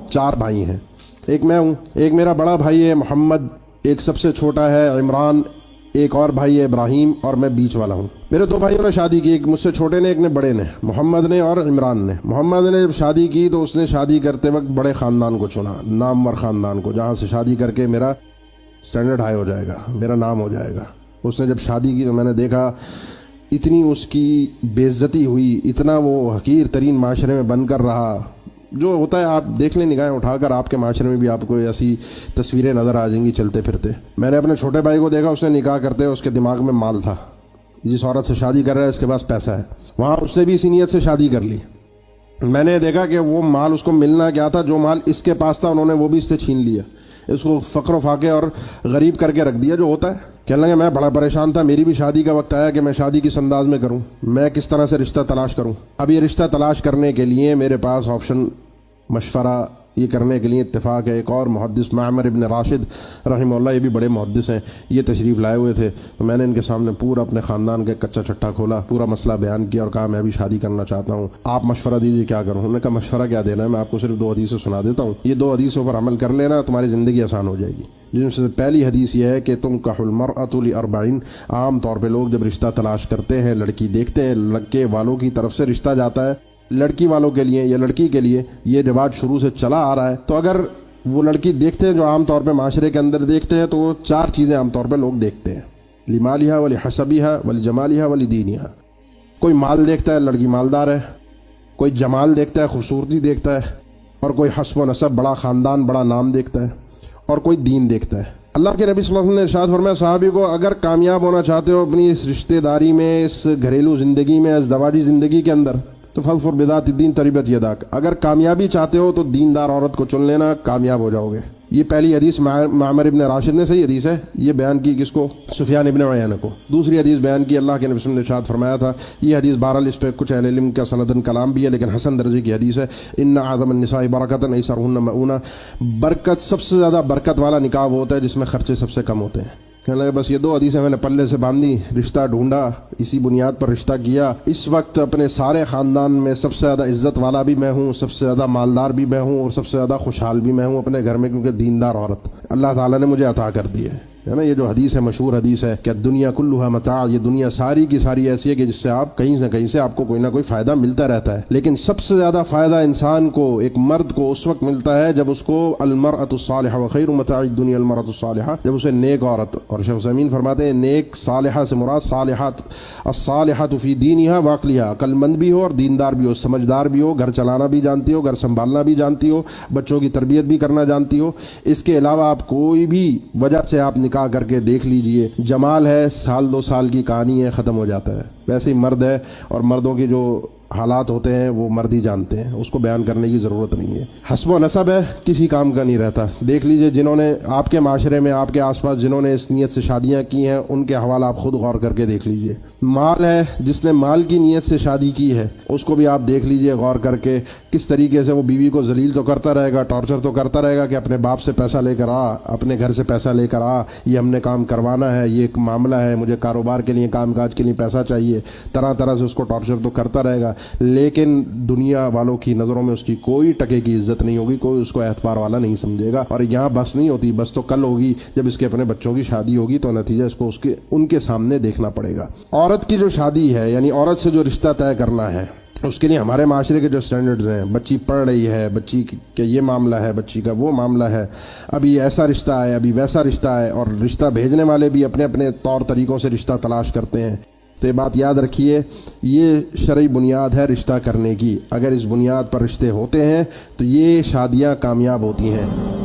4 भाई हैं, एक मैं हूँ, एक मेरा बड़ा भाई है मोहम्मद, एक सबसे छोटा है इमरान, एक और भाई है इब्राहिम और मैं बीच वाला हूँ। मेरे 2 भाइयों ने शादी की, एक मुझसे छोटे ने, एक ने बड़े ने, मोहम्मद ने और इमरान ने। मोहम्मद ने जब शादी की तो उसने शादी करते वक्त बड़े ख़ानदान को चुना, नामवर ख़ानदान को, जहाँ से शादी करके मेरा स्टैंडर्ड हाई हो जाएगा, मेरा नाम हो जाएगा। उसने जब शादी की तो मैंने देखा इतनी उसकी बेइज्जती हुई, इतना वो हकीर तरीन माशरे में बनकर रहा। जो होता है, आप देख लें निगाहें उठाकर, आपके माशरे में भी आपको ऐसी तस्वीरें नज़र आ जाएंगी चलते फिरते। मैंने अपने छोटे भाई को देखा, उसने निकाह करते हुए उसके दिमाग में माल था, जिस औरत से शादी कर रहा है इसके पास पैसा है, वहाँ उसने भी इसी नीयत से शादी कर ली। मैंने देखा कि वो माल उसको मिलना क्या था, जो माल इसके पास था उन्होंने वो भी इससे छीन लिया, इसको फ़क्र फाके और गरीब करके रख दिया, जो होता है। कहने लगे मैं बड़ा परेशान था, मेरी भी शादी का वक्त आया कि मैं शादी किस अंदाज में करूं, मैं किस तरह से रिश्ता तलाश करूं। अब ये रिश्ता तलाश करने के लिए मेरे पास ऑप्शन, मशवरा ये करने के लिए इत्तेफाक है, एक और मुहद्दिस मामर इब्न राशिद रहमहुल्लाह, ये भी बड़े मुहद्दिस हैं, ये तशरीफ़ लाए हुए थे। तो मैंने इनके सामने पूरा अपने ख़ानदान का कच्चा चट्टा खोला, पूरा मसला बयान किया और कहा मैं भी शादी करना चाहता हूँ, आप मशवरा दीजिए क्या करूँ। उन्होंने कहा मशवरा क्या देना है, मैं आपको सिर्फ 2 हदीसें सुना देता हूँ, ये 2 हदीसों पर अमल कर लेना, तुम्हारी ज़िंदगी आसान हो जाएगी। जिनसे पहली हदीस ये है कि तुनकाहुल मरअतु लिअरबईन, आम तौर पर लोग जब रिश्ता तलाश करते हैं, लड़की देखते हैं, लड़के वालों की तरफ से रिश्ता जाता है लड़की वालों के लिए या लड़की के लिए, ये रिवाज शुरू से चला आ रहा है। तो अगर वो लड़की देखते हैं, जो आम तौर पे माशरे के अंदर देखते हैं, तो वो 4 चीज़ें आम तौर पे लोग देखते हैं, लिमालिहा वली हसबिहा वली जमालिहा वली दीनिहा। कोई माल देखता है, लड़की मालदार है, कोई जमाल देखता है, खूबसूरती देखता है, और कोई हस्ब व नसब, बड़ा ख़ानदान, बड़ा नाम देखता है, और कोई दीन देखता है। अल्लाह के नबी सल्लल्लाहु अलैहि वसल्लम ने इरशाद फरमाया सहाबी को, अगर कामयाब होना चाहते हो अपनी इस रिश्तेदारी में, इस घरेलू ज़िंदगी में, इस दवाजी ज़िंदगी के अंदर, तो फज़फर बिदात दीन तरिबत यदाक, अगर कामयाबी चाहते हो तो दीनदार औरत को चुन लेना, कामयाब हो जाओगे। ये पहली हदीस मामर इब्न राशिद ने, सही हदीस है, ये बयान की किसको, सुफियान इब्न उयैना को। दूसरी हदीस बयान की अल्लाह के नबी ने इरशाद फरमाया था, ये हदीस बहरहाल इस पर कुछ अहले इल्म का सनदन कलाम भी है, लेकिन हसन दर्जे की हदीस है। इन्ना आज़म निसाई बरकतन ऐसरुहुन्न मऊना, बरकत, सबसे ज़्यादा बरकत वाला निकाह वो होता है जिसमें खर्चे सबसे कम होते हैं। कहने लगे बस ये 2 हदीसें मैंने पल्ले से बांधी, रिश्ता ढूंढा, इसी बुनियाद पर रिश्ता किया। इस वक्त अपने सारे ख़ानदान में सबसे ज़्यादा इज्जत वाला भी मैं हूँ, सबसे ज़्यादा मालदार भी मैं हूँ, और सबसे ज़्यादा खुशहाल भी मैं हूँ अपने घर में, क्योंकि दीनदार औरत अल्लाह ताला ने मुझे अता कर दी है ना। ये जो हदीस है, मशहूर हदीस है कि दुनिया कुल्लुहा मता, ये दुनिया सारी की सारी ऐसी है कि जिससे आप कहीं से कहीं से आपको कोई ना कोई फ़ायदा मिलता रहता है, लेकिन सबसे ज़्यादा फ़ायदा इंसान को, एक मर्द को उस वक्त मिलता है जब उसको अलमरअतु सालिहा व खैरु मताइ दुनिया अलमरअतु सालिहा, जब उसे नेक औरत, और शेख उस्माइन फरमाते हैं नेक सालिहा से मुराद सालिहात अस्सालिहातु फी दीनिहा व अक़लिहा, अक्लमंद भी हो और दीनदार भी हो, समझदार भी हो, घर चलाना भी जानती हो, घर संभालना भी जानती हो, बच्चों की तरबियत भी करना जानती हो। इसके अलावा आप कोई भी वजह से आप निकाह करके देख लीजिए, जमाल है, 1-2 साल की कहानी है, ख़त्म हो जाता है। वैसे ही मर्द है, और मर्दों की जो हालात होते हैं वो मर्द ही जानते हैं, उसको बयान करने की ज़रूरत नहीं है। हस्ब व नसब है, किसी काम का नहीं रहता। देख लीजिए जिन्होंने आपके माशरे में, आपके आसपास जिन्होंने इस नीयत से शादियां की हैं, उनके हवाला आप खुद गौर करके देख लीजिए। माल है, जिसने माल की नीयत से शादी की है, उसको भी आप देख लीजिए गौर करके, किस तरीके से वो बीवी को जलील तो करता रहेगा, टॉर्चर तो करता रहेगा कि अपने बाप से पैसा लेकर आ, अपने घर से पैसा लेकर आ, ये हमने काम करवाना है, ये एक मामला है, मुझे कारोबार के लिए, काम काज के लिए पैसा चाहिए, तरह तरह से उसको टॉर्चर तो करता रहेगा। लेकिन दुनिया वालों की नज़रों में उसकी कोई टके की इज्जत नहीं होगी, कोई उसको एतबार वाला नहीं समझेगा। और यहाँ बस नहीं होती, बस तो कल होगी जब इसके अपने बच्चों की शादी होगी, तो नतीजा इसको उसके उनके सामने देखना पड़ेगा। औरत की जो शादी है, यानी औरत से जो रिश्ता तय करना है, उसके लिए हमारे माशरे के जो स्टैंडर्ड्स हैं, बच्ची पढ़ रही है, बच्ची के ये मामला है, बच्ची का वो मामला है, अभी ऐसा रिश्ता है, अभी वैसा रिश्ता है, और रिश्ता भेजने वाले भी अपने अपने तौर तरीक़ों से रिश्ता तलाश करते हैं। तो ये बात याद रखिए, ये शरई बुनियाद है रिश्ता करने की। अगर इस बुनियाद पर रिश्ते होते हैं तो ये शादियाँ कामयाब होती हैं।